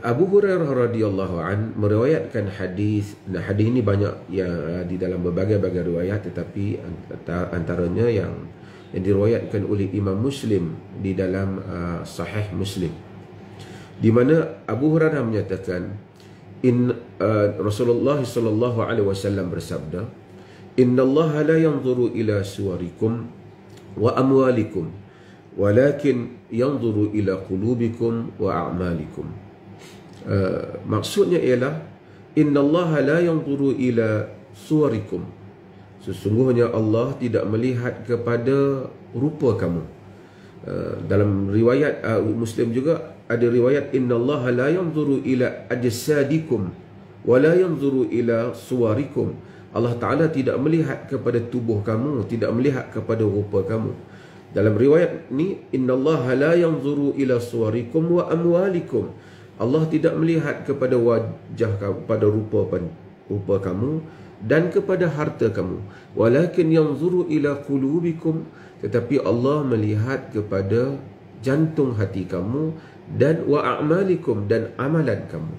Abu Hurairah radhiyallahu an meriwayatkan hadis. Nah, hadis ini banyak yang di dalam berbagai-bagai riwayat, tetapi antaranya yang diriwayatkan oleh Imam Muslim di dalam Sahih Muslim, di mana Abu Hurairah menyatakan Rasulullah sallallahu alaihi wasallam bersabda, "Innallaha la yanzuru ila suwarikum wa amwalikum, walakin yanzuru ila qulubikum wa a'malikum." Maksudnya ialah innallaha la yanzuru ila suwarikum, sesungguhnya Allah tidak melihat kepada rupa kamu. Dalam riwayat Muslim juga ada riwayat innallaha la yanzuru ila ajsadikum wa la yanzuru ila suwarikum. Allah Ta'ala tidak melihat kepada tubuh kamu, tidak melihat kepada rupa kamu. Dalam riwayat ni, innallaha la yanzuru ila suwarikum wa amwalikum. Allah tidak melihat kepada wajah kamu, pada rupa kamu dan kepada harta kamu. Walakin yanzuru ila qulubikum, tetapi Allah melihat kepada jantung hati kamu dan wa a'malikum, dan amalan kamu.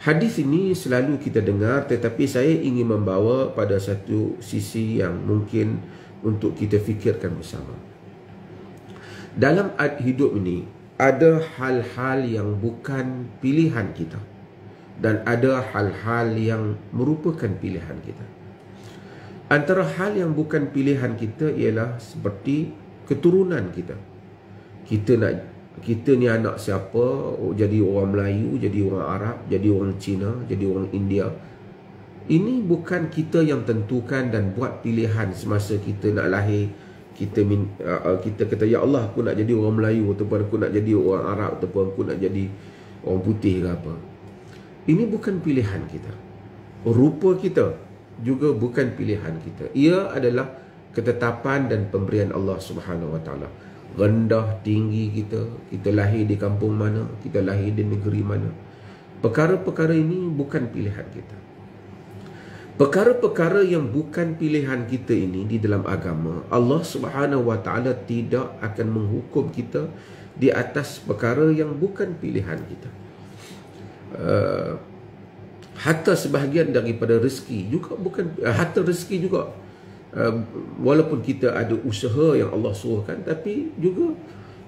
Hadis ini selalu kita dengar, tetapi saya ingin membawa pada satu sisi yang mungkin untuk kita fikirkan bersama. Dalam hidup ini ada hal-hal yang bukan pilihan kita, dan ada hal-hal yang merupakan pilihan kita. Antara hal yang bukan pilihan kita ialah seperti keturunan kita. Kita ni anak siapa, jadi orang Melayu, jadi orang Arab, jadi orang Cina, jadi orang India. Ini bukan kita yang tentukan dan buat pilihan semasa kita nak lahir. Kita kata, ya Allah, aku nak jadi orang Melayu, ataupun aku nak jadi orang Arab, ataupun aku nak jadi orang putih ke apa. Ini bukan pilihan kita. Rupa kita juga bukan pilihan kita. Ia adalah ketetapan dan pemberian Allah Subhanahu Wa Taala. Rendah tinggi kita lahir di kampung mana, kita lahir di negeri mana, perkara-perkara ini bukan pilihan kita. Perkara-perkara yang bukan pilihan kita ini di dalam agama, Allah Subhanahu Wa Taala tidak akan menghukum kita di atas perkara yang bukan pilihan kita. Hatta sebahagian daripada rezeki juga bukan, hatta rezeki juga, walaupun kita ada usaha yang Allah suruhkan, tapi juga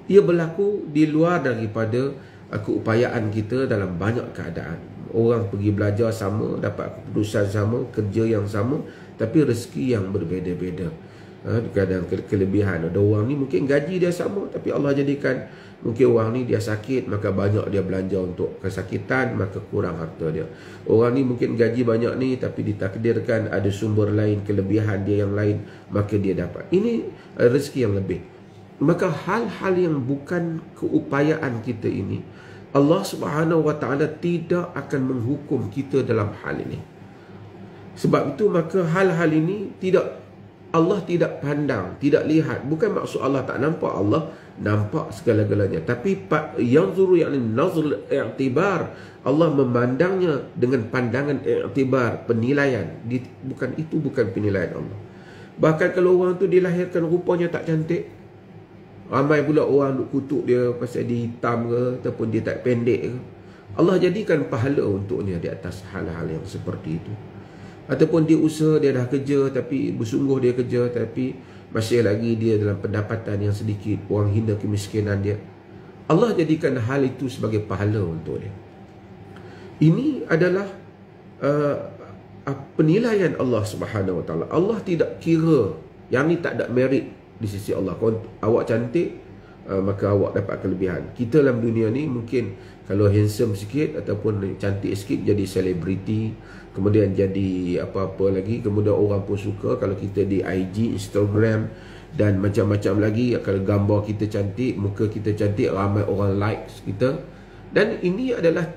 ia berlaku di luar daripada keupayaan kita dalam banyak keadaan. Orang pergi belajar sama, dapat keputusan sama, kerja yang sama, tapi rezeki yang berbeza-beza. Kadang kelebihan. Ada orang ni mungkin gaji dia sama, tapi Allah jadikan mungkin orang ni dia sakit, maka banyak dia belanja untuk kesakitan, maka kurang harta dia. Orang ni mungkin gaji banyak ni, tapi ditakdirkan ada sumber lain, kelebihan dia yang lain, maka dia dapat. Ini rezeki yang lebih. Maka hal-hal yang bukan keupayaan kita ini, Allah Subhanahu Wa Taala tidak akan menghukum kita dalam hal ini. Sebab itu maka hal-hal ini Allah tidak pandang, tidak lihat. Bukan maksud Allah tak nampak, Allah nampak segala-galanya. Tapi yanzuru, yakni nazr i'tibar, Allah memandangnya dengan pandangan i'tibar, penilaian. Bukan penilaian Allah. Bahkan kalau orang tu dilahirkan rupanya tak cantik, ramai pula orang duk kutuk dia pasal dia hitam ke, ataupun dia tak pendek ke, Allah jadikan pahala untuknya di atas hal-hal yang seperti itu. Ataupun dia usaha, dia dah kerja, tapi bersungguh dia kerja, tapi masih lagi dia dalam pendapatan yang sedikit, orang hina kemiskinan dia, Allah jadikan hal itu sebagai pahala untuk dia. Ini adalah penilaian Allah Subhanahu Wa Taala. Allah tidak kira, yang ni tak ada merit di sisi Allah. Kalau awak cantik, maka awak dapat kelebihan. Kita dalam dunia ni mungkin kalau handsome sikit ataupun cantik sikit jadi selebriti, kemudian jadi apa-apa lagi, kemudian orang pun suka kalau kita di IG, Instagram dan macam-macam lagi. Kalau gambar kita cantik, muka kita cantik, ramai orang likes kita. Dan ini adalah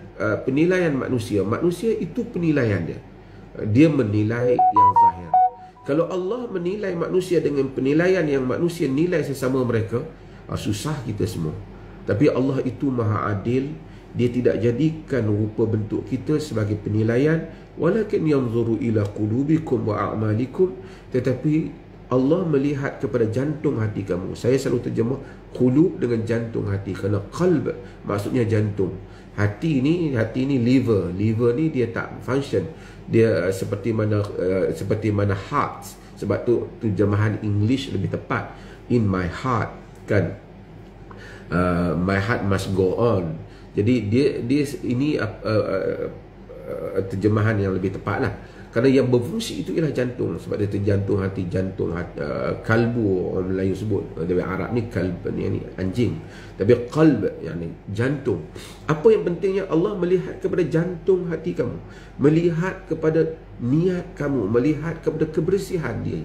penilaian manusia. Manusia itu penilaian dia. Dia menilai yang zahir. Kalau Allah menilai manusia dengan penilaian yang manusia nilai sesama mereka, susah kita semua. Tapi Allah itu maha adil. Dia tidak jadikan rupa bentuk kita sebagai penilaian. Walakin yanzuru ila qulubikum wa a'malikum. Tetapi Allah melihat kepada jantung hati kamu. Saya selalu terjemah qulub dengan jantung hati, kerana qalb maksudnya jantung. Hati ni liver. Liver ni dia tak function. Dia seperti mana heart. Sebab tu terjemahan English lebih tepat. In my heart, kan. My heart must go on. Jadi dia ini terjemahan yang lebih tepat lah. Kerana yang berfungsi itu ialah jantung. Sebab dia terjantung hati, kalbu orang Melayu sebut. Dari Arab ni kalb ni anjing. Tapi qalb yani jantung. Apa yang pentingnya, Allah melihat kepada jantung hati kamu, melihat kepada niat kamu, melihat kepada kebersihan dia.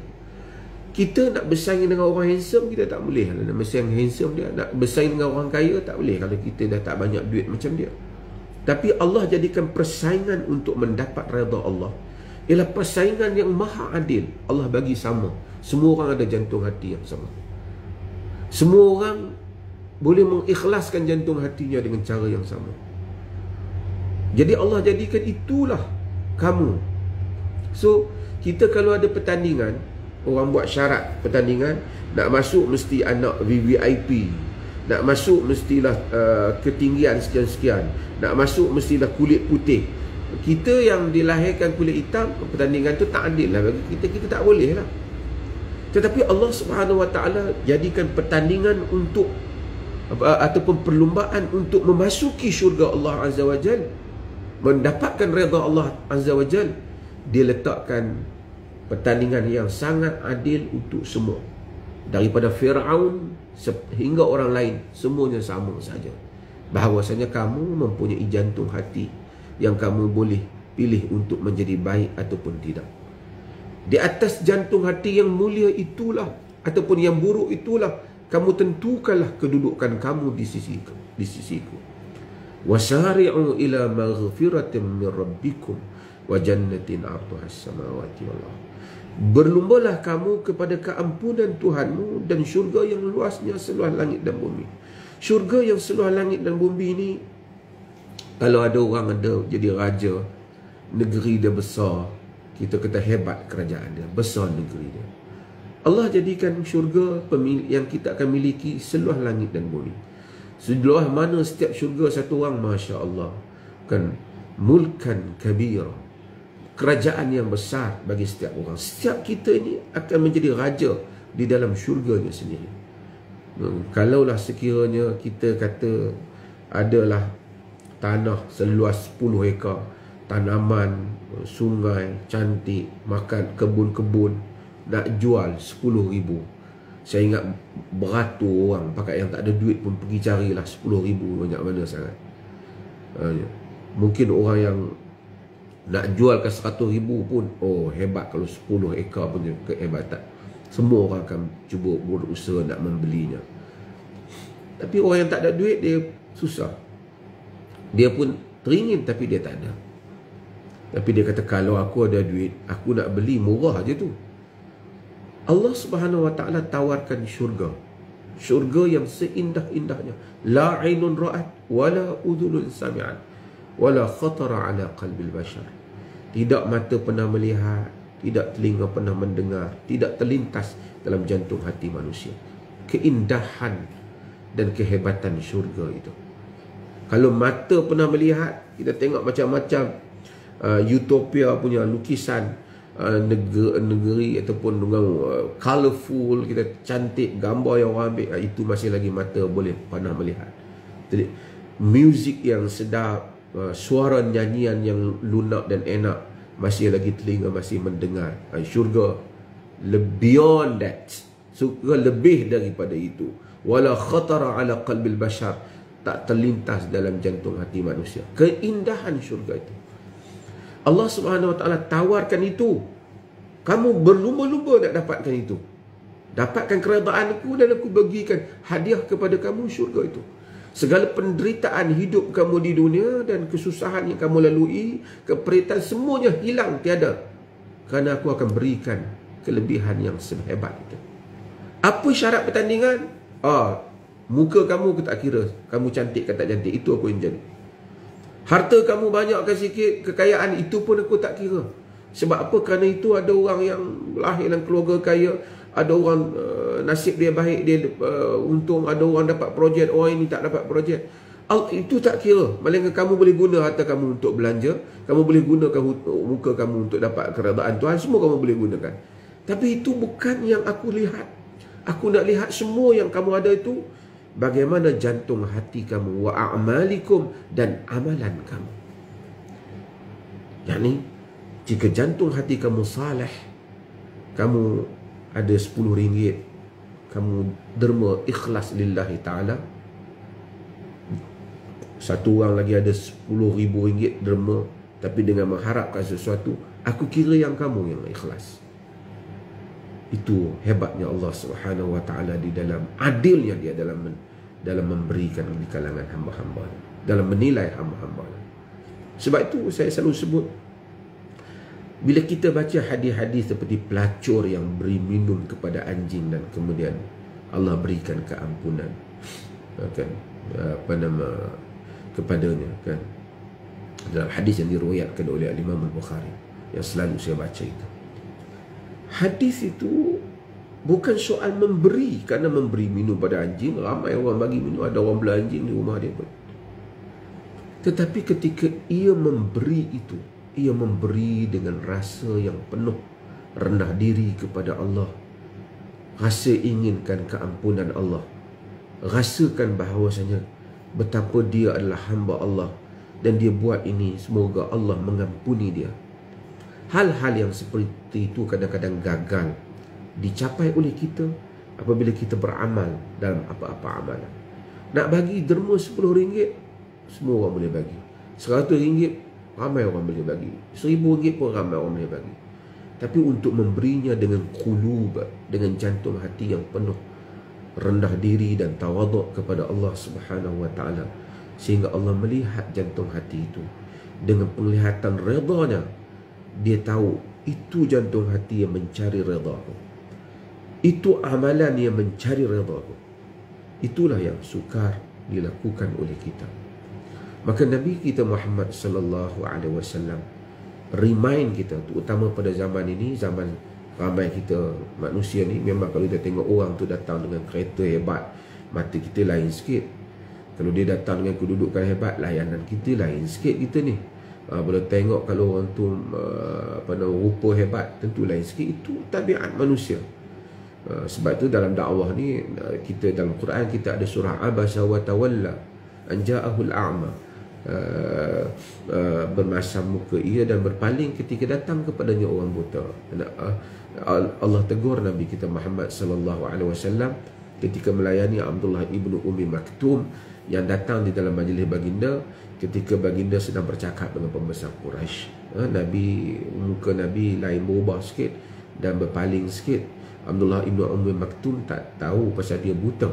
Kita nak bersaing dengan orang handsome, kita tak boleh. Nak bersaing handsome dia, nak bersaing dengan orang kaya, tak boleh kalau kita dah tak banyak duit macam dia. Tapi Allah jadikan persaingan untuk mendapat redha Allah ialah persaingan yang maha adil. Allah bagi sama. Semua orang ada jantung hati yang sama. Semua orang boleh mengikhlaskan jantung hatinya dengan cara yang sama. Jadi Allah jadikan itulah kamu. So, kita kalau ada pertandingan, orang buat syarat pertandingan, nak masuk mesti anak VVIP, nak masuk mestilah ketinggian sekian-sekian, nak masuk mestilah kulit putih. Kita yang dilahirkan kulit hitam, pertandingan tu tak adil lah bagi kita. Kita tak boleh lah. Tetapi Allah Subhanahu Wa Taala jadikan pertandingan untuk ataupun perlumbaan untuk memasuki syurga Allah Azza wa Jal, mendapatkan redha Allah Azza wa Jal. Dia letakkan pertandingan yang sangat adil untuk semua, daripada Fir'aun hingga orang lain, semuanya sama saja. Bahawasanya kamu mempunyai jantung hati yang kamu boleh pilih untuk menjadi baik ataupun tidak. Di atas jantung hati yang mulia itulah ataupun yang buruk itulah kamu tentukanlah kedudukan kamu di sisiku. Wasari'u ila maghfiratin min rabbikum wa jannatin 'arduha as-samawati wal ardh. Berlumbalah kamu kepada keampunan Tuhanmu dan syurga yang luasnya seluas langit dan bumi. Syurga yang seluas langit dan bumi ni, kalau ada orang ada jadi raja, negeri dia besar, kita kata hebat kerajaan dia, besar negeri dia. Allah jadikan syurga yang kita akan miliki seluas langit dan bumi. Seluas mana setiap syurga satu orang, Masya Allah, kan, mulkan kabira, kerajaan yang besar bagi setiap orang. Setiap kita ini akan menjadi raja di dalam syurganya sendiri. Kalaulah sekiranya kita kata adalah tanah seluas 10 ekar, tanaman, sungai, cantik, makan, kebun-kebun, nak jual 10,000. Saya ingat beratus orang pakai yang tak ada duit pun pergi carilah 10,000, banyak mana sangat. Mungkin orang yang nak jual ke 100,000 pun, oh hebat kalau 10 ekar punya kehebatan. Semua orang akan cuba berusaha nak membelinya. Tapi orang yang tak ada duit, dia susah. Dia pun teringin tapi dia tak ada. Tapi dia kata, kalau aku ada duit, aku nak beli murah je tu. Allah Subhanahu Wa Taala tawarkan syurga. Syurga yang seindah-indahnya. La ainun ra'at, wala udhunun sami'at, wala khatara ala qalbil bashar. Tidak mata pernah melihat, tidak telinga pernah mendengar, tidak terlintas dalam jantung hati manusia keindahan dan kehebatan syurga itu. Kalau mata pernah melihat, kita tengok macam-macam utopia punya lukisan negeri ataupun dengan colourful, kita cantik, gambar yang orang ambil, itu masih lagi mata boleh pernah melihat. Jadi muzik yang sedap, suara nyanyian yang lunak dan enak, masih lagi telinga masih mendengar. Syurga beyond that, syurga lebih daripada itu. Wala khatara ala qalbil bashar, tak terlintas dalam jantung hati manusia. Keindahan syurga itu Allah Subhanahu Wa Taala tawarkan itu. Kamu berlumba-lumba nak dapatkan itu. Dapatkan keredaan aku dan aku bagikan hadiah kepada kamu syurga itu. Segala penderitaan hidup kamu di dunia dan kesusahan yang kamu lalui, keperitan, semuanya hilang tiada, kerana aku akan berikan kelebihan yang sehebat itu. Apa syarat pertandingan? Muka kamu aku tak kira, kamu cantik ke tak cantik, itu aku yang jadi. Harta kamu banyak ke sikit, kekayaan itu pun aku tak kira. Sebab apa? Kerana itu ada orang yang lahir dalam keluarga kaya, ada orang nasib dia baik, dia untung, ada orang dapat projek, orang ini tak dapat projek. Itu tak kira. Melainkan kamu boleh guna harta kamu untuk belanja, kamu boleh gunakan muka kamu untuk dapat keredaan Tuhan, semua kamu boleh gunakan. Tapi itu bukan yang aku lihat. Aku nak lihat semua yang kamu ada itu bagaimana jantung hati kamu, wa a'malikum, dan amalan kamu. Yani jika jantung hati kamu saleh, kamu ada 10 ringgit, kamu derma ikhlas lillahi ta'ala, satu orang lagi ada 10,000 ringgit derma tapi dengan mengharapkan sesuatu, aku kira yang kamu yang ikhlas. Itu hebatnya Allah Subhanahu wa taala di dalam adilnya dia dalam memberikan di kalangan hamba-hamba, dalam menilai hamba-hamba. Sebab itu saya selalu sebut, bila kita baca hadis-hadis seperti pelacur yang beri minum kepada anjing dan kemudian Allah berikan keampunan, kan, kepadanya, kan, dalam hadis yang diriwayatkan oleh Imam Al-Bukhari yang selalu saya baca itu. Hadis itu bukan soal memberi, kerana memberi minum pada anjing, ramai orang bagi minum, ada orang beli anjing di rumah dia pun. Tetapi ketika ia memberi itu, ia memberi dengan rasa yang penuh rendah diri kepada Allah, rasa inginkan keampunan Allah, rasakan bahawasanya betapa dia adalah hamba Allah dan dia buat ini semoga Allah mengampuni dia. Hal-hal yang seperti itu kadang-kadang gagal dicapai oleh kita apabila kita beramal dalam apa-apa amalan. Nak bagi derma 10 ringgit, semua orang boleh bagi. 100 ringgit, ramai orang boleh bagi. 1000 ringgit pun ramai orang boleh bagi. Tapi untuk memberinya dengan qulub, dengan jantung hati yang penuh rendah diri dan tawaduk kepada Allah Subhanahu wa taala, sehingga Allah melihat jantung hati itu dengan penglihatan redanya, dia tahu itu jantung hati yang mencari redha-Ku, itu amalan yang mencari redha-Ku. Itulah yang sukar dilakukan oleh kita. Maka Nabi kita Muhammad sallallahu alaihi wasallam remind kita, terutama pada zaman ini, zaman ramai kita manusia ni, memang kalau kita tengok orang tu datang dengan kereta hebat, mata kita lain sikit. Kalau dia datang dengan kedudukan hebat, layanan kita lain sikit kita ni. Bila tengok kalau orang tu rupa hebat, tentu lain sikit. Itu tabiat manusia. Sebab itu dalam dakwah ni, kita dalam Quran kita ada surah Abasa wa Tawalla an ja'ahul a'ma, bermasam muka ia dan berpaling ketika datang kepadanya orang buta. Allah tegur Nabi kita Muhammad sallallahu alaihi wasallam ketika melayani Abdullah ibnu Ummi Maktum yang datang di dalam majlis baginda ketika baginda sedang bercakap dengan pembesar Quraisy. Muka Nabi lain berubah sikit dan berpaling sikit. Abdullah ibnu Ummi Maktum tak tahu pasal dia buta,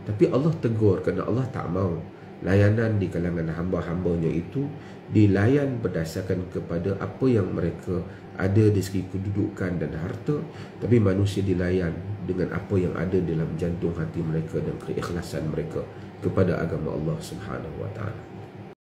tapi Allah tegur kerana Allah tak mahu layanan di kalangan hamba-hambanya itu dilayan berdasarkan kepada apa yang mereka ada di segi kedudukan dan harta, tapi manusia dilayan dengan apa yang ada dalam jantung hati mereka dan keikhlasan mereka kepada agama Allah Subhanahu wa taala.